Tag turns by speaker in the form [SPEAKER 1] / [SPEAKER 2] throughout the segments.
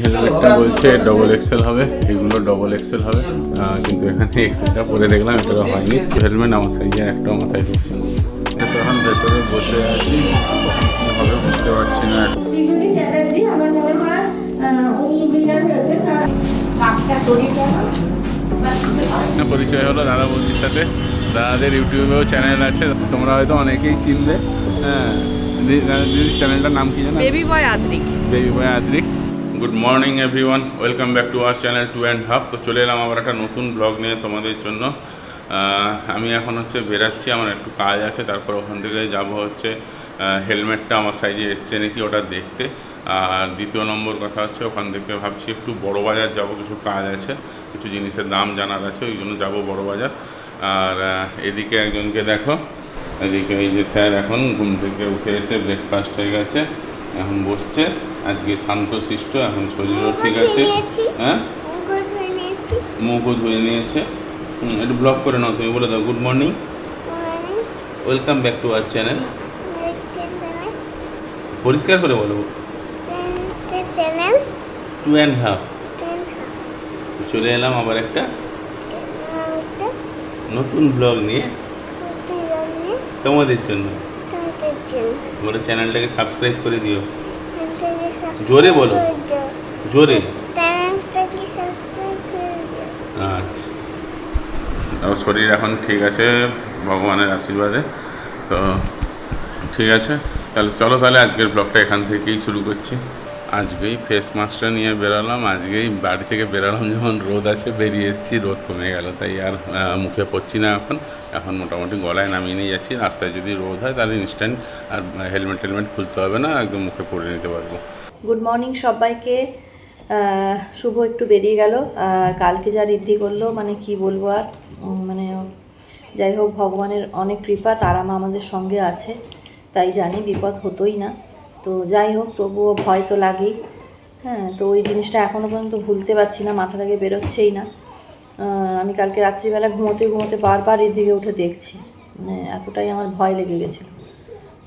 [SPEAKER 1] হেলমেটটা বলছে double XL হবে, এগুলো ডবল এক্সেল হবে, কিন্তু এখানে এক্সেলটা পরে দেখলাম এটা হয়নি। হেলমেট আমার সাইজে একটা মাথায় ঢুকছে না। তো এখন ভেতরে বসে আছি, কখন কী হবে বুঝতে পারছি না। পরিচয় হলো দাদা বৌদির সাথে। দাদাদের ইউটিউবেও চ্যানেল আছে, তোমরা হয়তো অনেকেই চিনবে। হ্যাঁ, চ্যানেলটার নাম কি জানো?
[SPEAKER 2] Baby boy Adrik.
[SPEAKER 1] Baby boy Adrik. Good morning everyone, welcome back to our channel 2.5। তো চলে এলাম আবার একটা নতুন ব্লগ নিয়ে তোমাদের জন্য। আমি এখন বেরাচ্ছি, আমার একটু কাজ আছে, তারপর ওখান থেকে যাব হেলমেটটা আমার সাইজে এসছে নাকি ওটা দেখতে। আর দ্বিতীয় নম্বর কথা ওখান থেকে ভাবছি একটু বড় বাজার যাব, কিছু কাজ আছে, কিছু জিনিসের দাম জানার আছে, ওই জন্য যাবো বড় বাজার। আর এদিকে একজনকে দেখো, এদিকে এই যে স্যার এখন ঘুম থেকে উঠে এসে ব্রেকফাস্ট হয়ে গেছে, এখন বসছে। আজকে শান্তশিষ্ট, এখন শরীরও ঠিক আছে। হ্যাঁ, মুখও ধুয়ে নিয়েছে। একটু ব্লগ করে নাও, তুমি বলে দাও good morning, welcome back to our channel. পরিষ্কার করে বলো, 2.5। চলে এলাম আবার একটা নতুন ব্লগ নিয়ে তোমাদের জন্য। বলে চ্যানেলটাকে সাবস্ক্রাইব করে দিও, জোরে বলো, জোরে। আচ্ছা, শরীর এখন ঠিক আছে ভগবানের আশীর্বাদে। তো ঠিক আছে, তাহলে চলো, তাহলে আজকের ব্লগটা এখান থেকেই শুরু করছি। আজকেই ফেস মাস্কটা নিয়ে বেরালাম, আজকেই বাড়ি থেকে বেরালাম, যখন রোদ আছে বেরিয়ে এসেছি, রোদ কমে গেল, তাই আর মুখে পড়ছি না। এখন মোটামুটি গলায় নামিয়ে নিয়ে যাচ্ছি। রাস্তায় যদি রোদ হয় তাহলে ইনস্ট্যান্ট আর হেলমেট খুলতে হবে না, একদম মুখে পরে নিতে পারবো।
[SPEAKER 2] গুড মর্নিং সবাইকে। শুভ একটু বেরিয়ে গেল, কালকে যা ঋদ্ধি করলো মানে কি বলবো আর। মানে যাই হোক, ভগবানের অনেক কৃপা, তারা মা আমাদের সঙ্গে আছে, তাই জানি বিপদ হতোই না। তো যাই হোক, তবুও ভয় তো লাগেই। হ্যাঁ, তো ওই জিনিসটা এখনও পর্যন্ত ভুলতে পারছি না, মাথা থেকে বেরোচ্ছেই না। আমি কালকে রাত্রিবেলা ঘুমোতে বারবার ঋদ্ধিকে উঠে দেখছি, মানে এতটাই আমার ভয় লেগে গেছিলো।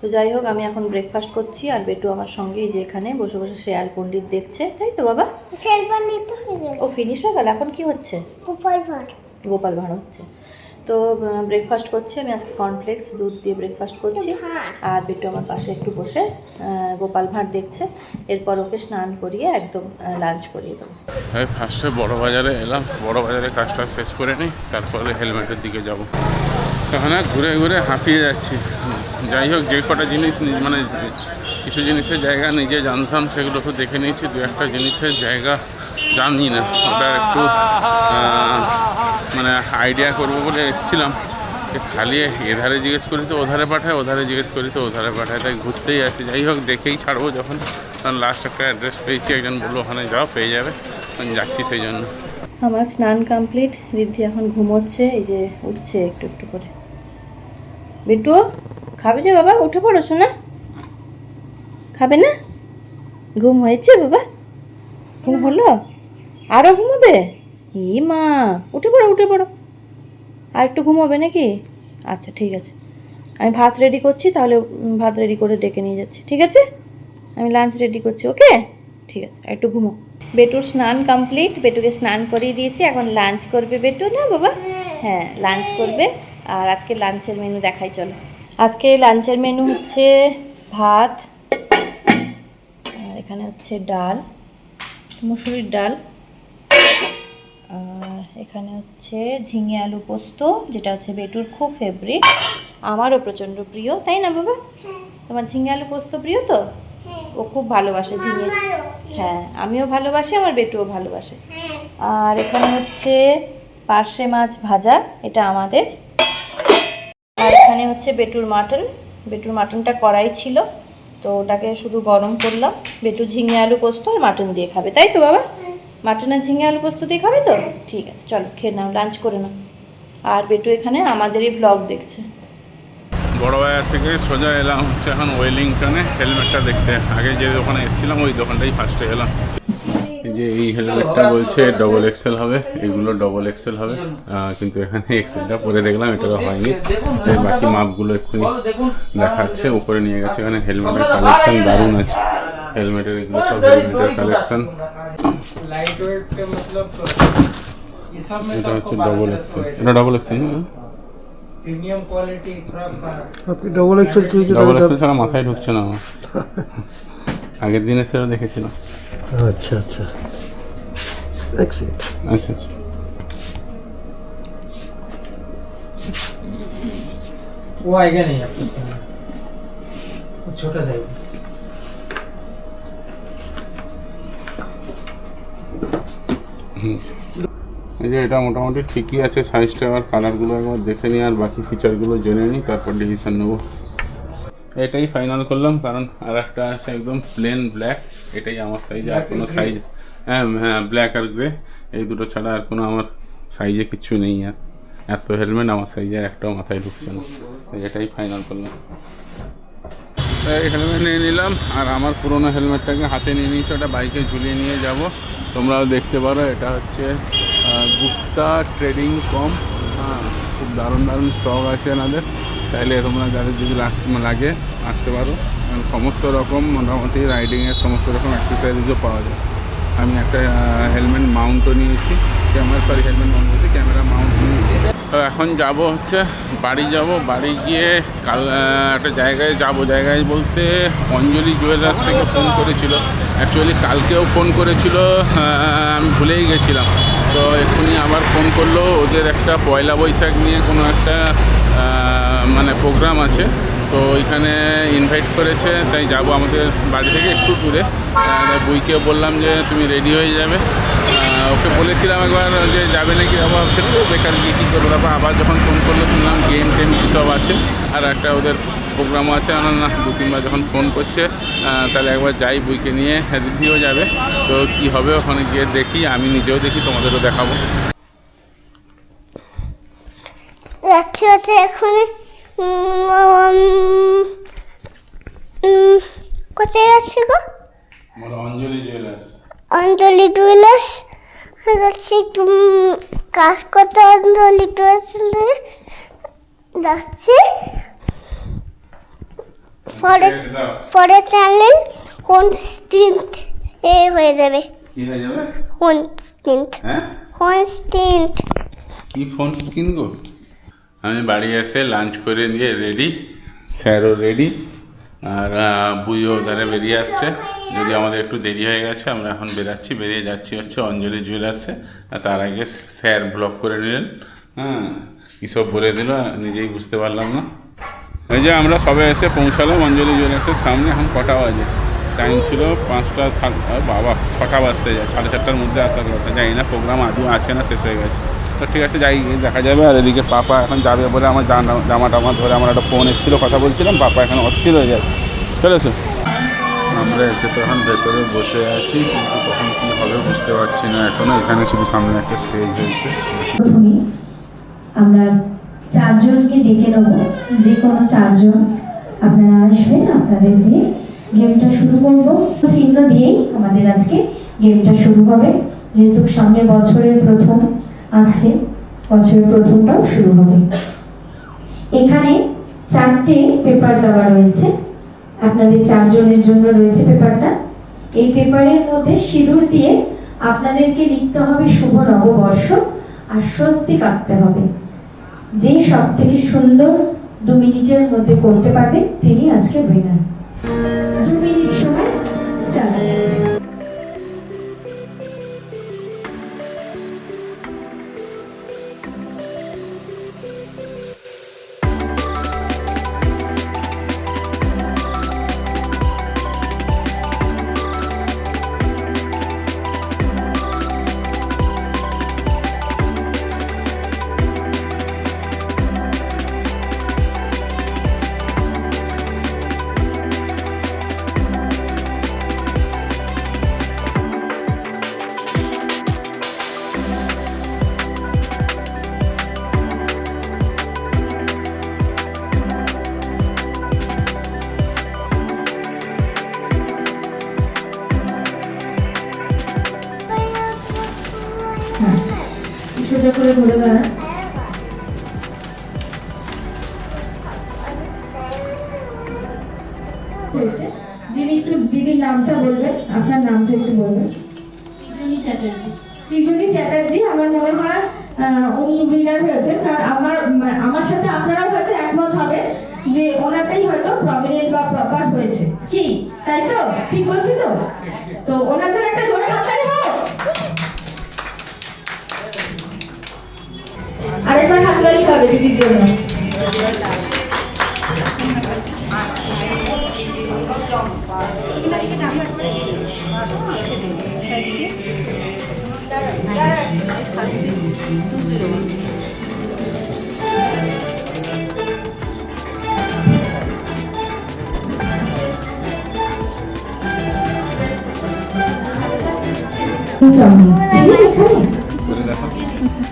[SPEAKER 2] তো যাই হোক, আমি এখন ব্রেকফাস্ট করছি, আর বেটু আমার সঙ্গেই যে এখানে বসে বসে শেয়ার পণ্ডিত দেখছে, তাই তো বাবা? ও ফিনিশ হয়ে গেল, এখন কি হচ্ছে? গোপাল ভাঁড় হচ্ছে। তো ব্রেকফাস্ট করছি আমি আজকে, কর্নফ্লেক্স দুধ দিয়ে ব্রেকফাস্ট করছি, আর বেটু আমার পাশে একটু বসে গোপাল ভাঁড় দেখছে। এরপর ওকে স্নান করিয়ে একদম লাঞ্চ করিয়ে দেবো।
[SPEAKER 1] ফার্স্টে বড় বাজারে এলাম, বড় বাজারে কাজটা শেষ করে নিই, তারপরে হেলমেটের দিকে যাব। তখন ঘুরে ঘুরে হাঁপিয়ে যাচ্ছি। যাই হোক, যে কটা জিনিস মানে কিছু জিনিসের জায়গা নিজে জানতাম সেগুলো তো দেখে নিয়েছি, দু একটা জিনিসের জায়গা জানি না, ওটার একটু মানে আইডিয়া করবো বলে এসেছিলাম। খালি এধারে জিজ্ঞেস করি তো ওধারে পাঠায়, ওধারে জিজ্ঞেস করি তো ওধারে পাঠায়, তাই ঘুরতেই আছে। যাই হোক, দেখেই ছাড়বো যখন। কারণ লাস্ট একটা অ্যাড্রেস পেয়েছি, একজন বললো ওখানে যাও, পেয়ে যাবে, আমি যাচ্ছি সেই জন্য।
[SPEAKER 2] আমার স্নান কমপ্লিট, ঋদ্ধি এখন ঘুমোচ্ছে, এই যে উঠছে একটু একটু করে। বিট্টু খাবে যে বাবা? উঠে পড়ো শোনা, খাবে না? ঘুম হয়েছে বাবা? ঘুম হলো? আরও ঘুমোবে? ই মা, উঠে পড়ো। আর একটু ঘুমোবে নাকি? আচ্ছা ঠিক আছে, আমি ভাত রেডি করছি, তাহলে ভাত রেডি করে ডেকে নিয়ে যাচ্ছি, ঠিক আছে? আমি লাঞ্চ রেডি করছি, ওকে? ঠিক আছে, একটু ঘুমো। বেটুর স্নান কমপ্লিট, বেটুকে স্নান করিয়ে দিয়েছি, এখন লাঞ্চ করবে বেটু, না বাবা? হ্যাঁ, লাঞ্চ করবে। আর আজকে লাঞ্চের মেনু দেখাই চলো। আজকে লাঞ্চের মেনু হচ্ছে ভাত, আর এখানে হচ্ছে ডাল, মুসুরির ডাল, আর এখানে হচ্ছে ঝিঙে আলু পোস্ত, যেটা হচ্ছে বেটুর খুব ফেভারিট, আমারও প্রচণ্ড প্রিয়, তাই না বাবা? তোমার ঝিঙে আলু পোস্ত প্রিয় তো? ও খুব ভালোবাসে ঝিঙে। হ্যাঁ, আমিও ভালোবাসি, আমার বেটুও ভালোবাসে। আর এখানে হচ্ছে পার্শে মাছ ভাজা, এটা আমাদের। আর এখানে হচ্ছে বেটুর মাটনটা কড়াই ছিল, তো ওটাকে শুধু গরম করলাম। বেটু ঝিঙে আলু পোস্ত আর মাটন দিয়ে খাবে, তাই তো বাবা? মাটন আর ঝিঙে আলু পোস্ত দিয়ে খাবে তো? ঠিক আছে, চলো খেয়ে নাও, লাঞ্চ করে নাও। আর বেটু এখানে আমাদেরই ব্লগ দেখছে।
[SPEAKER 1] বড় বাজার থেকে সোজা এলাম এখন ওয়েলিংটনে হেলমেটটা দেখতে। আগে যে দোকানে এসেছিলাম ওই দোকানটাই ফার্স্টে এলাম। এই যে এই হেলমেটটা বলছে ডবল এক্সেল হবে, এগুলো ডবল এক্সেল হবে, কিন্তু এখানে এক্সেলটা পরে দেখলাম এটা হয়নি। বাকি মাপগুলো এক্ষুনি দেখাচ্ছে, উপরে নিয়ে গেছে। এখানে হেলমেটের কালেকশন দারুণ আছে, হেলমেটের এগুলো সব হেলমেটের কালেকশন।
[SPEAKER 3] लाइट वेट के मतलब ये सब में
[SPEAKER 1] এটা
[SPEAKER 3] तो
[SPEAKER 1] হচ্ছে
[SPEAKER 3] आपको
[SPEAKER 1] ডবল
[SPEAKER 3] 1200
[SPEAKER 1] এক্সেল,
[SPEAKER 3] है।
[SPEAKER 1] এটা ডবল এক্সেল না?
[SPEAKER 3] प्रीमियम क्वालिटी थोड़ा
[SPEAKER 4] আপনি ডবল এক্সেল চেয়েছেন
[SPEAKER 1] ডবল এক্সেল ছাড়া মাথায় ঢুকছে না আমার। আগের দিনে সেটা দেখেছিলাম।
[SPEAKER 4] আচ্ছা আচ্ছা এক্সেল
[SPEAKER 1] আচ্ছা আচ্ছা।
[SPEAKER 3] वो आएगा नहीं आपके सामने, वो छोटा सा है।
[SPEAKER 1] এই যে এটা মোটামুটি ঠিকই আছে সাইজটা, আর কালারগুলো একবার দেখে নিই আর বাকি ফিচারগুলো জেনে নিই, তারপর ডিসিশন নেবো। এটাই ফাইনাল করলাম, কারণ আর একটা আছে একদম প্লেন ব্ল্যাক, এটাই আমার সাইজে, আর কোনো সাইজ, হ্যাঁ হ্যাঁ ব্ল্যাক আর গ্রে, এই দুটো ছাড়া আর কোনো আমার সাইজে কিচ্ছু নেই। আর এত হেলমেট আমার সাইজে একটাও মাথায় ঢুকছে না, এটাই ফাইনাল করলাম। এই হেলমেট নিয়ে নিলাম, আর আমার পুরোনো হেলমেটটাকে হাতে নিয়ে নিয়েছি, ওটা বাইকে ঝুলিয়ে নিয়ে যাব। তোমরাও দেখতে পারো, এটা হচ্ছে গুপ্তা ট্রেডিং কম। হ্যাঁ, খুব দারুণ দারুণ স্টক আছে এনাদের, তাইলে তোমরা যাদের যদি লাগে আসতে পারো। সমস্ত রকম মোটামুটি রাইডিংয়ের সমস্ত রকম অ্যাক্সেসরিজও পাওয়া যায়। আমি একটা হেলমেট মাউন্টও নিয়েছি, হেলমেট মাউন্ট বলতে ক্যামেরা মাউন্ট নিয়েছি। তো এখন যাব হচ্ছে বাড়ি যাব, বাড়ি গিয়ে কাল একটা জায়গায় যাব, জায়গায় বলতে অঞ্জলি জুয়েলার্স থেকে ফোন করেছিল, অ্যাকচুয়ালি কালকেও ফোন করেছিল, আমি ভুলেই গেছিলাম। তো এক্ষুনি আবার ফোন করলো, ওদের একটা পয়লা বৈশাখ নিয়ে কোনো একটা মানে প্রোগ্রাম আছে, তো ওইখানে ইনভাইট করেছে, তাই যাব আমাদের বাড়ি থেকে একটু দূরে। বইকেও বললাম যে তুমি রেডি হয়ে যাবে, ওকে বলেছিলাম একবার যে যাবে নাকি, বাবা ভাবছিল বেকার গিয়ে কী করবো। তারপর আবার যখন ফোন করলো শুনলাম গেম টেম সব আছে, আর একটা ওদের প্রোগ্রামও আছে। না 2-3বার যখন ফোন করছে, তাহলে একবার যাই, বইকে নিয়ে রিদ্ধিও যাবে। তো কি হবে ওখানে গিয়ে দেখি, আমি নিজেও দেখি, তোমাদেরও দেখাবো।
[SPEAKER 5] যাচ্ছে হচ্ছে এখন কোথায় যাচ্ছে গো?
[SPEAKER 1] অঞ্জলি জুয়েলার্স।
[SPEAKER 5] অঞ্জলি জুয়েলার্স যাচ্ছি, কাজ করতে অঞ্জলি জুয়েলার্স যাচ্ছি। পরে চ্যানেল কোন স্টিন্ট এ হয়ে যাবে,
[SPEAKER 1] কি হয়ে যাবে?
[SPEAKER 5] কোন স্টিন্ট,
[SPEAKER 1] হ্যাঁ
[SPEAKER 5] কোন স্টিন্ট।
[SPEAKER 1] কি ফোন স্ক্রিন গো? আমি বাড়ি এসে লাঞ্চ করে নিয়ে রেডি, স্যারও রেডি, আর বুইও ধারে বেরিয়ে আসছে। যদি আমাদের একটু দেরি হয়ে গেছে, আমরা এখন বেরিয়ে যাচ্ছি হচ্ছে অঞ্জলি জুয়েলার্সে। আর তার আগে স্যার ব্লক করে নিলেন, হ্যাঁ কী সব বলে দিল নিজেই বুঝতে পারলাম না। এই যে আমরা সবে এসে পৌঁছালাম অঞ্জলি জুয়েলার্সের সামনে। এখন কটা বাজে? টাইম ছিল 5টা, বাবা 6টা বাজতে যায়, 4:30টার মধ্যে আসার কথা। জানি না প্রোগ্রাম আদৌ আছে না শেষ হয়ে গেছে। তো ঠিক আছে, যাই দেখা যাবে। আর এদিকে পাপা এখন যাবে বলে আমার জামা টামা ধরে, আমার একটা ফোন এসেছিলো, কথা বলছিলাম, পাপা এখন অস্থির হয়ে যাচ্ছে। চলেছো? আমরা এসে তো এখন ভেতরে বসে আছি, কিন্তু কখন কী হবে বুঝতে পারছি না এখনও। এখানে শুধু সামনে একটা স্টেজ হয়েছে।
[SPEAKER 6] প্রথমে আমরা 4 জনকে ডেকে নেব, যে কোনো 4 জন আপনারা আসবেন, আপনাদের দিয়ে গেমটা শুরু করব। চিহ্ন দিয়েই আমাদের আজকে গেমটা শুরু হবে, যেহেতু সামনে বছরের প্রথম আসছে, বছরের প্রথমটাও শুরু হবে। এখানে 4টে পেপার দেওয়া রয়েছে, আপনাদের 4 জনের জন্য রয়েছে পেপারটা। এই পেপারের মধ্যে সিঁদুর দিয়ে আপনাদেরকে লিখতে হবে শুভ নববর্ষ, আর স্বস্তিক আঁকতে হবে। যে সব থেকে সুন্দর 2 মিনিটের মধ্যে করতে পারবেন তিনি আজকে উইনার। 2 মিনিট সময় স্টার্ট। সোজা করে ঘুরে দাঁড়ান। দিদি একটু দিদির নামটা আপনার নামটা একটু বলবেন। সৃজনী চ্যাটার্জি। আমার মনে হয় উনি উইনার হয়েছেন, কারণ আমার সাথে আপনারা হয়তো একমত হবে যে ওনারটাই হয়তো প্রমিনেন্ট বা প্রপার হয়েছে, কি তাই তো? ঠিক বলছি তো? তো ওনার জন্য একটা জোরে হাততালি হোক। আরেকবার হাততালি হবে দিদির জন্য।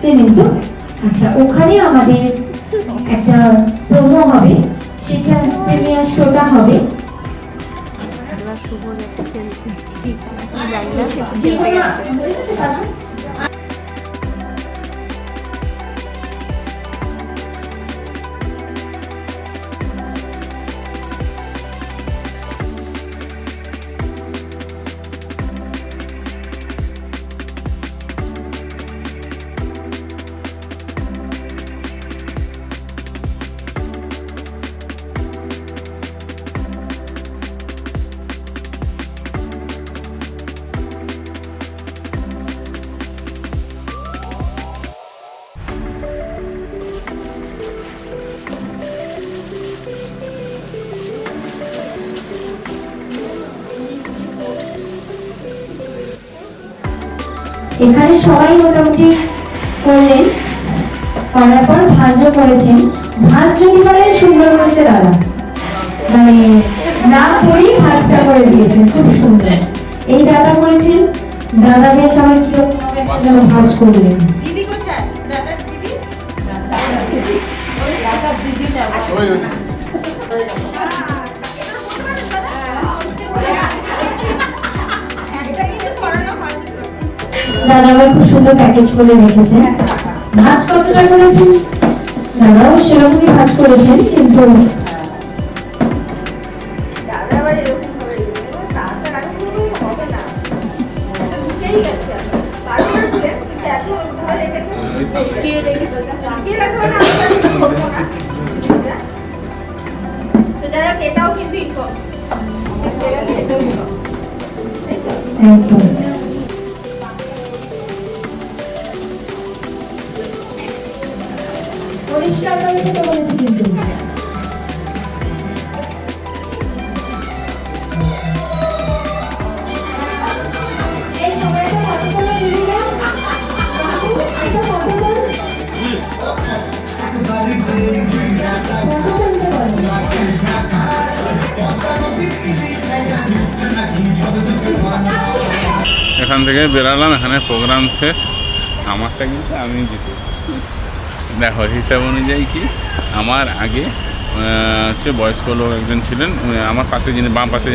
[SPEAKER 6] চেনেন তো? আচ্ছা, ওখানে আমাদের একটা প্রোমো হবে, সেটা প্রিমিয়ার শোটা হবে। এখানে সবাই মোটামুটি করলেন, করার পর ভাজও করেছেন। ভাজ যদি বলেন সুন্দর করেছে দাদা, মানে না পড়ি ভাজটা করে দিয়েছেন, খুব সুন্দর। এই দাদা করেছেন, দাদা বেশ আমার কিরকম যেন ভাজ করলেন। দাদা আবার খুব সুন্দর প্যাকেজ করে রেখেছেন। ভাজ কতটা করেছেন? দাদাও সেরকমই ভাজ করেছেন, কিন্তু একদম পরিষ্কার করে তো বলেছি। কিন্তু এই সময়টা কত করে দিলে এটা কত করে
[SPEAKER 1] এখান থেকে বেরালাম, এখানে প্রোগ্রাম শেষ। আমারটা কিন্তু আমি জিতেছি। দেখো হিসাব অনুযায়ী কি, আমার আগে হচ্ছে বয়স্ক লোক একজন ছিলেন, আমার পাশে যিনি বাম পাশে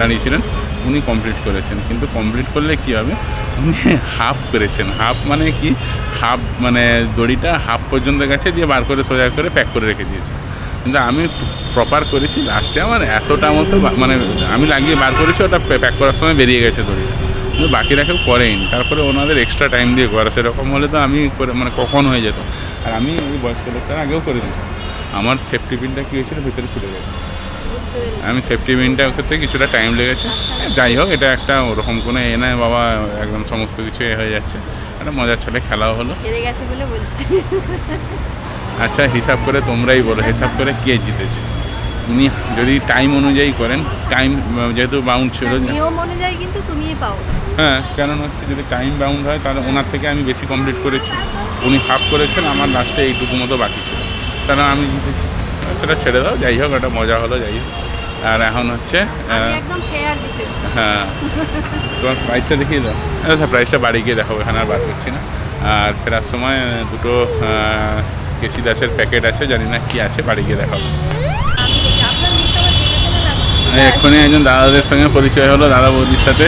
[SPEAKER 1] দাঁড়িয়েছিলেন, উনি কমপ্লিট করেছেন। কিন্তু কমপ্লিট করলে কি হবে, উনি হাফ করেছেন। হাফ মানে কি, হাফ মানে দড়িটা হাফ পর্যন্ত গেছে, দিয়ে বার করে সোজা করে প্যাক করে রেখে দিয়েছে। কিন্তু আমি প্রপার করেছি, লাস্টে আমার এতটা মতো মানে আমি লাগিয়ে বার করেছি, ওটা প্যাক করার সময় বেরিয়ে গেছে দড়িটা, কিন্তু বাকিরা কেউ করেনি। তারপরে ওনাদের এক্সট্রা টাইম দিয়ে করা, সেরকম হলে তো আমি করে মানে কখন হয়ে যেত। আর আমি ওই বয়স্ক লোকটার আগেও করে দিতাম। আমার সেফটি পিনটা কী হয়েছিল, ভিতরে খুলে গেছে। আমি সেফটি পিনটা করতে কিছুটা টাইম লেগেছে। যাই হোক, এটা একটা ওরকম কোনো এ নয় বাবা, একদম সমস্ত কিছু এ হয়ে যাচ্ছে। একটা মজার ছলে খেলাও হলো।
[SPEAKER 2] হেরে গেছে বলে বলছি।
[SPEAKER 1] আচ্ছা, হিসাব করে তোমরাই বলো, হিসাব করে কে জিতেছে। উনি যদি টাইম অনুযায়ী করেন, টাইম যেহেতু বাউন্ড ছিল,
[SPEAKER 2] নিয়ম অনুযায়ী কিন্তু তুমিই পাও।
[SPEAKER 1] হ্যাঁ, কারণ হচ্ছে যদি টাইম বাউন্ড হয় তাহলে ওনার থেকে আমি বেশি কমপ্লিট করেছি। উনি হাফ করেছেন, আমার লাস্টে এইটুকু মতো বাকি ছিল, তাহলে আমি জিতেছি। সেটা ছেড়ে দাও, যাই হোক, একটা মজা হলো, যাই হোক। আর এখন হচ্ছে
[SPEAKER 2] একদম ফেয়ার জিতেছি।
[SPEAKER 1] হ্যাঁ, তোমার প্রাইসটা দেখিয়ে দাও। আচ্ছা, প্রাইসটা বাড়ি গিয়ে দেখাবো, এখানে আর বার করছি না। আর ফেরার সময় দুটো কেসি দাসের প্যাকেট আছে, জানি না কি আছে, বাড়ি গিয়ে দেখাবো। এক্ষুনি একজন দাদাদের সঙ্গে পরিচয় হলো, দাদা বৌদির সাথে।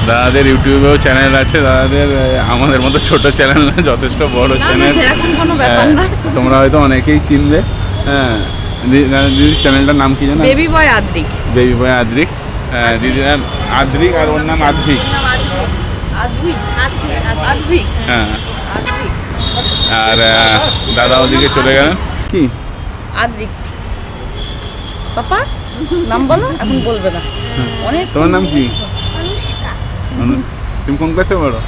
[SPEAKER 1] দাদাদের ইউটিউবেও চ্যানেল আছে, দাদাদের আমাদের মতো ছোট চ্যানেল না, যথেষ্ট বড় চ্যানেল। তোমরা হয়তো অনেকেই চিনবে। হ্যাঁ, দিদির চ্যানেলটার নাম কি জানো?
[SPEAKER 2] বেবি বয় আদ্রিক।
[SPEAKER 1] বেবি বয় আদ্রিক। দিদির নাম আদ্রিক আর ওর নাম আদ্রিক। হ্যাঁ, আর দাদা ওদিকে চলে গেলেন। কি
[SPEAKER 7] আদ্রিক পাপা নাম বলো, এখন বলবে না। অনেক
[SPEAKER 1] তোমার নাম কি?
[SPEAKER 5] অনুষ্কা
[SPEAKER 1] তুমি কোন ক্লাসে পড়ো?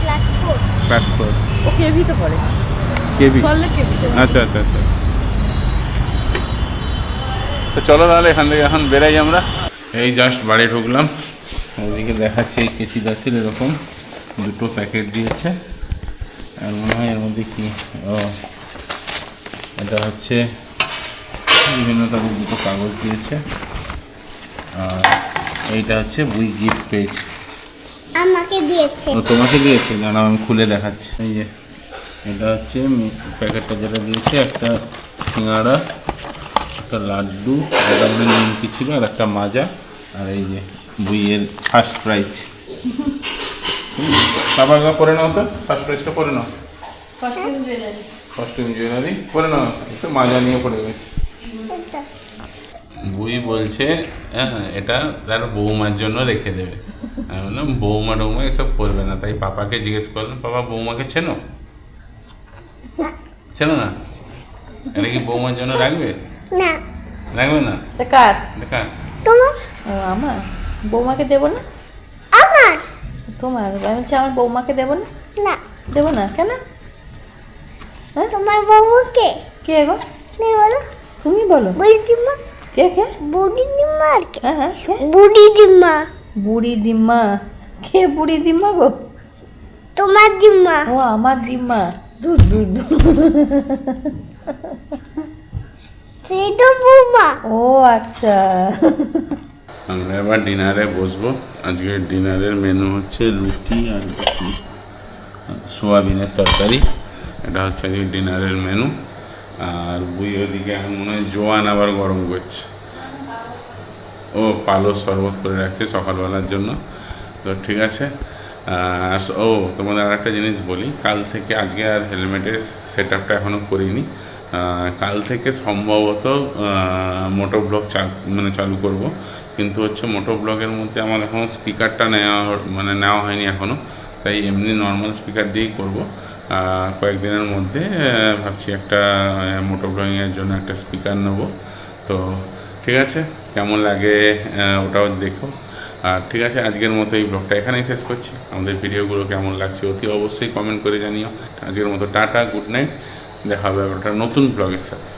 [SPEAKER 5] Class 4
[SPEAKER 1] class 4।
[SPEAKER 7] ও কেভিতে পড়ে,
[SPEAKER 1] কেবি।
[SPEAKER 7] সল্লে কেভিতে।
[SPEAKER 1] আচ্ছা আচ্ছা আচ্ছা। তো চলো তাহলে এখান থেকে এখন বেরাই আমরা। এই জাস্ট বাড়ি ঢুকলাম, ওইদিকে দেখাচ্ছে এই কেচি দাসিল এরকম 2টো প্যাকেট দিয়েছে। আর মনে হয় এর মধ্যে কি, ও এটা হচ্ছে বিভিন্ন তাদের 2টো কাগজ দিয়েছে। আর এইটা হচ্ছে বুই গিফট পেয়েছে।
[SPEAKER 5] আমাকে দিয়েছে।
[SPEAKER 1] ও তোমাকে দিয়েছে? দাঁড়াও আমি খুলে দেখাচ্ছি। এই যে এটা হচ্ছে প্যাকেটটা যেটা দিয়েছে, একটা সিঙ্গাড়া, একটা লাড্ডু, একটা মানে নিমকি ছিল, আর একটা মাজা, আর এই যে বুইয়ের ফার্স্ট প্রাইজ। বাবা করে নাও তো, ফার্স্ট প্রাইজটা করে নাও। কস্টিউম জুয়েলারি করে নাও, একটু মাজা নিয়ে পড়ে গেছে। বুই বলছে হ্যাঁ এটা তার বৌমার জন্য রেখে দেবে। আমি বললাম বৌমা টৌমা এসব করবে না, তাই পাপাকে জিজ্ঞেস করলাম, পাপা বৌমাকে চেনো? চেনো না? এটা কি বৌমার জন্য রাখবে?
[SPEAKER 5] না
[SPEAKER 1] রাখবে না?
[SPEAKER 2] এটা কার?
[SPEAKER 1] দেখা
[SPEAKER 5] তোমার
[SPEAKER 2] ও, আমার বৌমাকে দেবো না?
[SPEAKER 5] আমার
[SPEAKER 2] তোমার? আমি বলছি আমার বৌমাকে দেবো না?
[SPEAKER 5] না
[SPEAKER 2] দেবো না কেন?
[SPEAKER 5] তোমার বাবুকে
[SPEAKER 2] কে গো?
[SPEAKER 5] তুমি বলো
[SPEAKER 2] তুমি বলো।
[SPEAKER 5] বুড়িদিমা
[SPEAKER 2] কে কে?
[SPEAKER 5] বুড়িদিমা আর কে
[SPEAKER 2] হ্যাঁ হ্যাঁ কে?
[SPEAKER 5] বুড়িদিমা
[SPEAKER 2] বুড়ি দিম্মা। কে বুড়ি দিম্মা গো?
[SPEAKER 5] তোমার দিমা
[SPEAKER 2] ও আমার দিম্মা। দূর দূর দূর।
[SPEAKER 5] সেই তো বৌমা
[SPEAKER 2] ও আচ্ছা।
[SPEAKER 1] আমরা এবার ডিনারে বসবো। আজকের ডিনারের মেনু হচ্ছে রুটি আর সোয়াবিনের তরকারি। এটা হচ্ছে আজকে ডিনারের মেনু। আর বুই ওদিকে এখন মনে হয় জোয়ান আবার গরম করছে, ও পালো শরবত করে রাখছে সকালবেলার জন্য। তো ঠিক আছে। ও তোমাদের আর একটা জিনিস বলি, কাল থেকে, আজকে আর হেলমেটের সেট আপটা এখনও করিনি, কাল থেকে সম্ভবত মোটো ব্লগ চালু করব। কিন্তু হচ্ছে মোটো ব্লগের মধ্যে আমার এখনও স্পিকারটা নেওয়া হয়নি এখনও, তাই এমনি নর্মাল স্পিকার দিয়েই করব। কয়েকদিনের মধ্যে ভাবছি একটা মোটো ব্লগিংয়ের জন্য একটা স্পিকার নেব। তো ঠিক আছে, কেমন লাগে ওটাও দেখো। আর ঠিক আছে, আজকের মতো এই ব্লগটা এখানেই শেষ করছি। আমাদের ভিডিওগুলো কেমন লাগছে অতি অবশ্যই কমেন্ট করে জানিও। আজকের মতো টাটা, গুড নাইট, দেখা হবে একটা নতুন ব্লগের সাথে।